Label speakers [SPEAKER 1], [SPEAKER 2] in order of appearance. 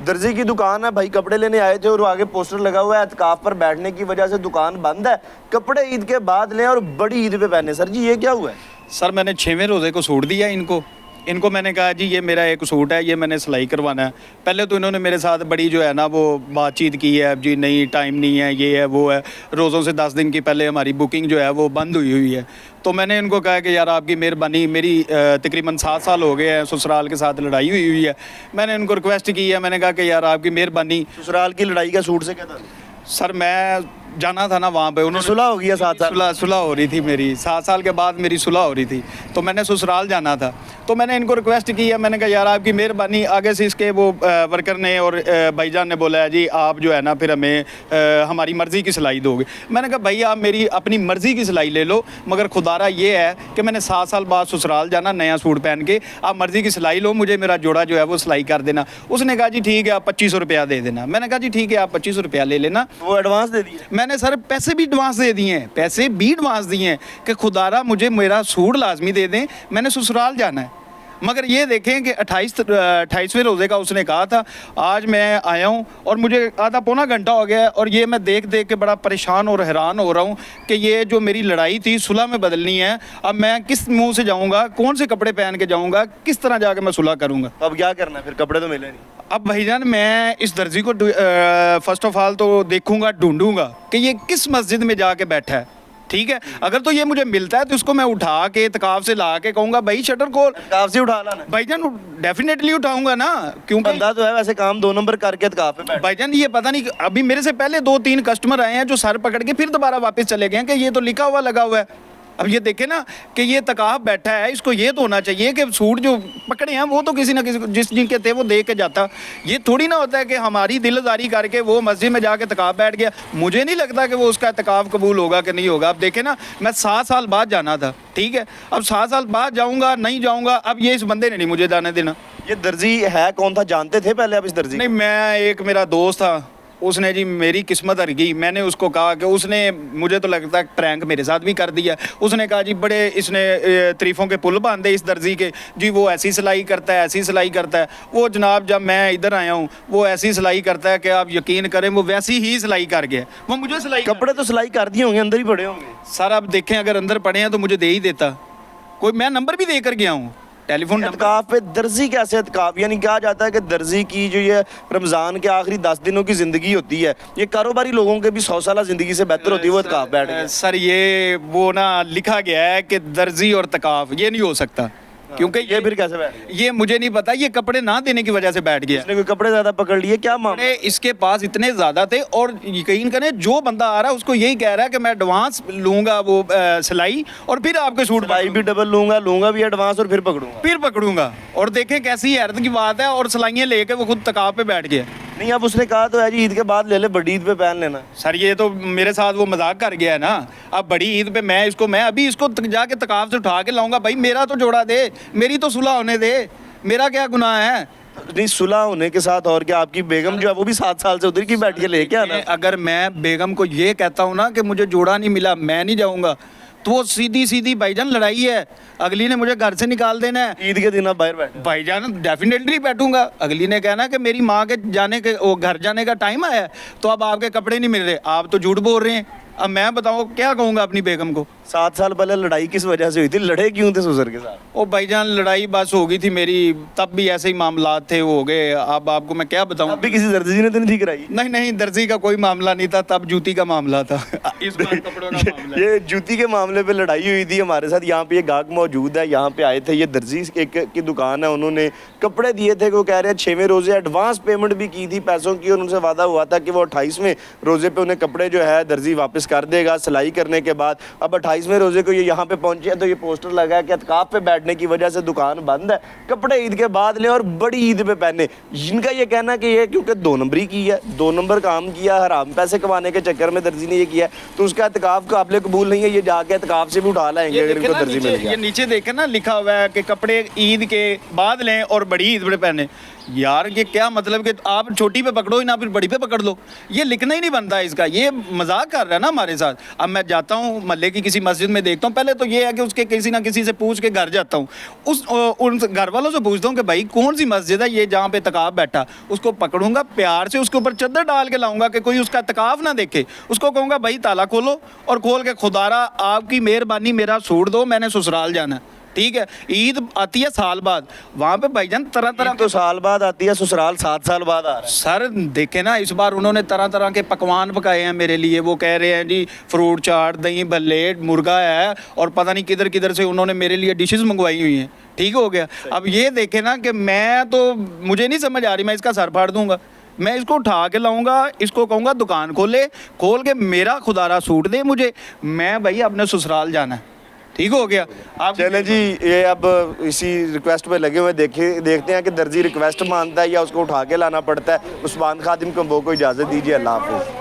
[SPEAKER 1] दर्जी की दुकान है भाई, कपड़े लेने आए थे और आगे पोस्टर लगा हुआ है एतकाफ पर बैठने की वजह से दुकान बंद है, कपड़े ईद के बाद लें और बड़ी ईद पे पहने। सर जी ये क्या हुआ है?
[SPEAKER 2] सर मैंने 6वें रोज़े को सूट दिया इनको मैंने कहा जी ये मेरा एक सूट है, ये मैंने सिलाई करवाना है। पहले तो इन्होंने मेरे साथ बड़ी जो है ना वो बातचीत की है, जी नहीं टाइम नहीं है, ये है वो है, रोज़ों से 10 दिन की पहले हमारी बुकिंग जो है वो बंद हुई है। तो मैंने इनको कहा कि यार आपकी मेहरबानी, मेरी तकरीबन 7 साल हो गए हैं ससुराल के साथ लड़ाई हुई है। मैंने इनको रिक्वेस्ट की है, मैंने कहा कि यार आपकी मेहरबानी।
[SPEAKER 1] ससुराल की लड़ाई का सूट से क्या था?
[SPEAKER 2] सर मैं जाना था ना वहाँ पे, उन्होंने
[SPEAKER 1] सुलह हो गया 7 साल?
[SPEAKER 2] सुलह हो रही थी मेरी, 7 साल के बाद मेरी सुलह हो रही थी, तो मैंने ससुराल जाना था। तो मैंने इनको रिक्वेस्ट की है, मैंने कहा यार आपकी मेहरबानी। आगे से इसके वो वर्कर ने और भाईजान ने बोला है जी आप जो है ना फिर हमें हमारी मर्ज़ी की सिलाई दोगे। मैंने कहा भाई आप मेरी अपनी मर्ज़ी की सिलाई ले लो, मगर खुदारा ये है कि मैंने 7 साल बाद ससुराल जाना नया सूट पहन के, आप मर्ज़ी की सिलाई लो, मुझे मेरा जोड़ा जो है वो सिलाई कर देना। उसने कहा जी ठीक है आप 2500 रुपया दे देना। मैंने कहा जी ठीक है आप 2500 रुपया ले लेना।
[SPEAKER 1] वो एडवांस दे दिया?
[SPEAKER 2] मैंने सर पैसे भी एडवांस दे दिए हैं, पैसे भी एडवांस दिए हैं कि खुदारा मुझे मेरा सूट लाजमी दे दें, मैंने ससुराल जाना है। मगर ये देखें कि 28वें रोज़े का उसने कहा था, आज मैं आया हूँ और मुझे आधा पौना घंटा हो गया है और ये मैं देख देख के बड़ा परेशान और हैरान हो रहा हूँ कि ये जो मेरी लड़ाई थी सुलह में बदलनी है, अब मैं किस मुंह से जाऊँगा, कौन से कपड़े पहन के जाऊँगा, किस तरह जाके मैं सुलह करूँगा।
[SPEAKER 1] तो अब क्या करना है फिर? कपड़े तो मिले नहीं।
[SPEAKER 2] अब भाईजान मैं इस दर्जी को फर्स्ट ऑफ ऑल तो देखूंगा, ढूंढूंगा कि ये किस मस्जिद में जाके बैठा है, ठीक है। अगर तो ये मुझे मिलता है तो उसको मैं उठा के इत्काफ से ला के कहूँगा भाई शटर खोल।
[SPEAKER 1] इत्काफ से उठा लाना
[SPEAKER 2] भाईजान डेफिनेटली उठाऊंगा ना, क्योंकि
[SPEAKER 1] बंदा तो है वैसे काम 2 नंबर करके इत्काफ पे बैठ।
[SPEAKER 2] भाईजान ये पता नहीं अभी मेरे से पहले 2-3 कस्टमर आए हैं जो सर पकड़ के फिर दोबारा वापस चले गए हैं कि ये तो लिखा हुआ लगा हुआ है। अब ये देखे ना कि ये तकाफ बैठा है, इसको ये तो होना चाहिए कि सूट जो पकड़े हैं वो तो किसी ना किसी को जिस जिनके थे वो दे के जाता। ये थोड़ी ना होता है कि हमारी दिलदारी करके वो मस्जिद में जाके तकाफ बैठ गया। मुझे नहीं लगता कि वो उसका तकाफ कबूल होगा कि नहीं होगा। अब देखे ना मैं 7 साल बाद जाना था, ठीक है, अब 7 साल बाद जाऊँगा नहीं जाऊँगा, अब ये इस बंदे ने नहीं मुझे जाने देना।
[SPEAKER 1] ये दर्जी है कौन था, जानते थे पहले आप इस दर्जी?
[SPEAKER 2] नहीं, मैं एक मेरा दोस्त था, उसने जी मेरी किस्मत हर गई। मैंने उसको कहा कि उसने मुझे तो लगता है प्रैंक मेरे साथ भी कर दिया। उसने कहा जी बड़े इसने तारीफ़ों के पुल बांधे इस दर्जी के, जी वो ऐसी सिलाई करता है, ऐसी सिलाई करता है। वो जनाब जब मैं इधर आया हूँ वो ऐसी सिलाई करता है कि आप यकीन करें वो वैसी ही सिलाई कर गया। वो मुझे सिलाई
[SPEAKER 1] कपड़े तो सिलाई कर दिए होंगे, अंदर ही पड़े होंगे।
[SPEAKER 2] सर आप देखें अगर अंदर पड़े हैं तो मुझे दे ही देता कोई, मैं नंबर भी दे कर गया हूँ, टेलीफोन
[SPEAKER 1] इत्काफ पे दर्जी कैसे इत्काफ? यानी कहा जाता है कि दर्जी की जो ये रमज़ान के आखिरी 10 दिनों की ज़िंदगी होती है, ये कारोबारी लोगों के भी 100 साल ज़िंदगी से बेहतर होती है, वो इत्काफ बैठ गया।
[SPEAKER 2] सर ये वो ना लिखा गया है कि दर्जी और तकाफ ये नहीं हो सकता, क्योंकि
[SPEAKER 1] ये फिर कैसे बैठ गया?
[SPEAKER 2] ये मुझे नहीं पता, ये कपड़े ना देने की वजह से बैठ गया।
[SPEAKER 1] इसने कोई कपड़े ज़्यादा पकड़ लिए क्या मामला?
[SPEAKER 2] इसके पास इतने ज़्यादा थे और यकीन करें जो बंदा आ रहा है उसको यही कह रहा है कि मैं एडवांस लूँगा वो सिलाई और फिर आपके सूट
[SPEAKER 1] सिलाई भी डबल लूँगा भी एडवांस और फिर पकड़ूंगा।
[SPEAKER 2] और देखें कैसी हैरत की बात है, और सिलाइयाँ लेके वो खुद तकाफ पे बैठ गया।
[SPEAKER 1] नहीं, अब उसने कहा तो है जी ईद के बाद ले ले, बड़ी ईद पे पहन लेना।
[SPEAKER 2] सर ये तो मेरे साथ वो मजाक कर गया है ना। अब बड़ी ईद पे मैं अभी इसको जाके तकाफ से उठा के लाऊंगा। भाई मेरा तो जोड़ा दे, मेरी तो सुलह होने दे, मेरा क्या गुनाह है?
[SPEAKER 1] नहीं, सुलह होने के साथ और क्या, आपकी बेगम जो है वो भी 7 साल से उधर की बैठ के लेके आना।
[SPEAKER 2] अगर मैं बेगम को ये कहता हूँ ना कि मुझे जोड़ा नहीं मिला, मैं नहीं जाऊँगा, तो वो सीधी सीधी भाईजान लड़ाई है, अगली ने मुझे घर से निकाल देना है।
[SPEAKER 1] ईद के दिन आप बाहर बैठे?
[SPEAKER 2] भाईजान डेफिनेटली बैठूंगा। अगली ने कहना कि मेरी माँ के जाने के वो घर जाने का टाइम आया है, तो अब आपके कपड़े नहीं मिल रहे, आप तो झूठ बोल रहे हैं। अब मैं बताऊँ क्या कहूँगा अपनी बेगम को?
[SPEAKER 1] 7 साल पहले लड़ाई किस वजह से हुई थी? लड़े क्यों थे ससुर के साथ?
[SPEAKER 2] ओ भाईजान लड़ाई बस हो गई थी मेरी, तब भी ऐसे ही मामला थे, वो हो गए। अब आपको मैं क्या बताऊँ?
[SPEAKER 1] अभी किसी दर्जी ने तो नहीं ठीक कराई?
[SPEAKER 2] नहीं, दर्जी का कोई मामला नहीं था, तब जूती का मामला था। इस बार कपड़ों का मामला है।
[SPEAKER 1] ये जूती के मामले पे लड़ाई हुई थी हमारे साथ। यहाँ पे ये गाहक मौजूद है, यहाँ पे आए थे, ये दर्जी एक की दुकान है, उन्होंने कपड़े दिए थे। वो कह रहे हैं 6वें रोजे एडवांस पेमेंट भी की थी पैसों की, और उनसे वादा हुआ था कि वो 28वें रोजे पे उन्हें कपड़े जो है दर्जी वापस कर देगा सिलाई करने के बाद। अब 28वें रोजे को ये यहाँ पे पहुंचे तो ये पोस्टर लगा है कि इत्काफ पे बैठने की वजह से दुकान बंद है, कपड़े ईद के बाद लें और बड़ी ईद पे पहने। इनका ये कहना कि ये क्योंकि 2 नंबरी की है, 2 नंबर काम किया, हराम पैसे कमाने के चक्कर में दर्जी ने ये किया, तो उसका इत्काफ काबिल कबूल नहीं है। ये जाके इत्काफ से भी उठा लाएंगे अगर इनको दर्जी मिल गया।
[SPEAKER 2] ये नीचे देखे ना लिखा हुआ है कि कपड़े ईद के बाद लें और बड़ी ईद पे पहने। यार ये क्या मतलब कि आप छोटी पे पकड़ो ही ना, फिर बड़ी पे पकड़ लो, ये लिखना ही नहीं बनता है इसका, ये मजाक कर रहा है ना हमारे साथ। अब मैं जाता हूँ मोहल्ले की किसी मस्जिद में देखता हूँ, पहले तो ये है कि उसके किसी ना किसी से पूछ के घर जाता हूँ, उन घर वालों से पूछता हूँ कि भाई कौन सी मस्जिद है ये जहाँ पे तकाफ बैठा, उसको पकड़ूंगा प्यार से, उसके ऊपर चादर डाल के लाऊंगा कि कोई उसका तकाफ ना देखे, उसको कहूँगा भाई ताला खोलो, और खोल के खुदारा आपकी मेहरबानी मेरा सूट दो, मैंने ससुराल जाना है, ठीक है। ईद आती है साल बाद, वहाँ पे भाईजान तरह तरह
[SPEAKER 1] तो साल बाद आती है, ससुराल 7 साल बाद आ रहा है।
[SPEAKER 2] सर देखे ना, इस बार उन्होंने तरह तरह के पकवान पकाए हैं मेरे लिए, वो कह रहे हैं जी फ्रूट चाट, दही भल्ले, मुर्गा है, और पता नहीं किधर किधर से उन्होंने मेरे लिए डिशेस मंगवाई हुई हैं, ठीक हो गया। अब ये देखे ना कि मैं तो, मुझे नहीं समझ आ रही, मैं इसका सर फाड़ दूंगा, मैं इसको उठा के लाऊंगा, इसको कहूँगा दुकान खोल के मेरा खुदारा सूट दे मुझे, मैं भाई अपने ससुराल जाना है, ठीक हो गया। आप
[SPEAKER 1] चले जी, ये अब इसी रिक्वेस्ट पे लगे हुए, देखते हैं कि दर्जी रिक्वेस्ट मानता है या उसको उठा के लाना पड़ता है। उस्मान खादिम कंबो को इजाज़त दीजिए, अल्लाह हाफिज़।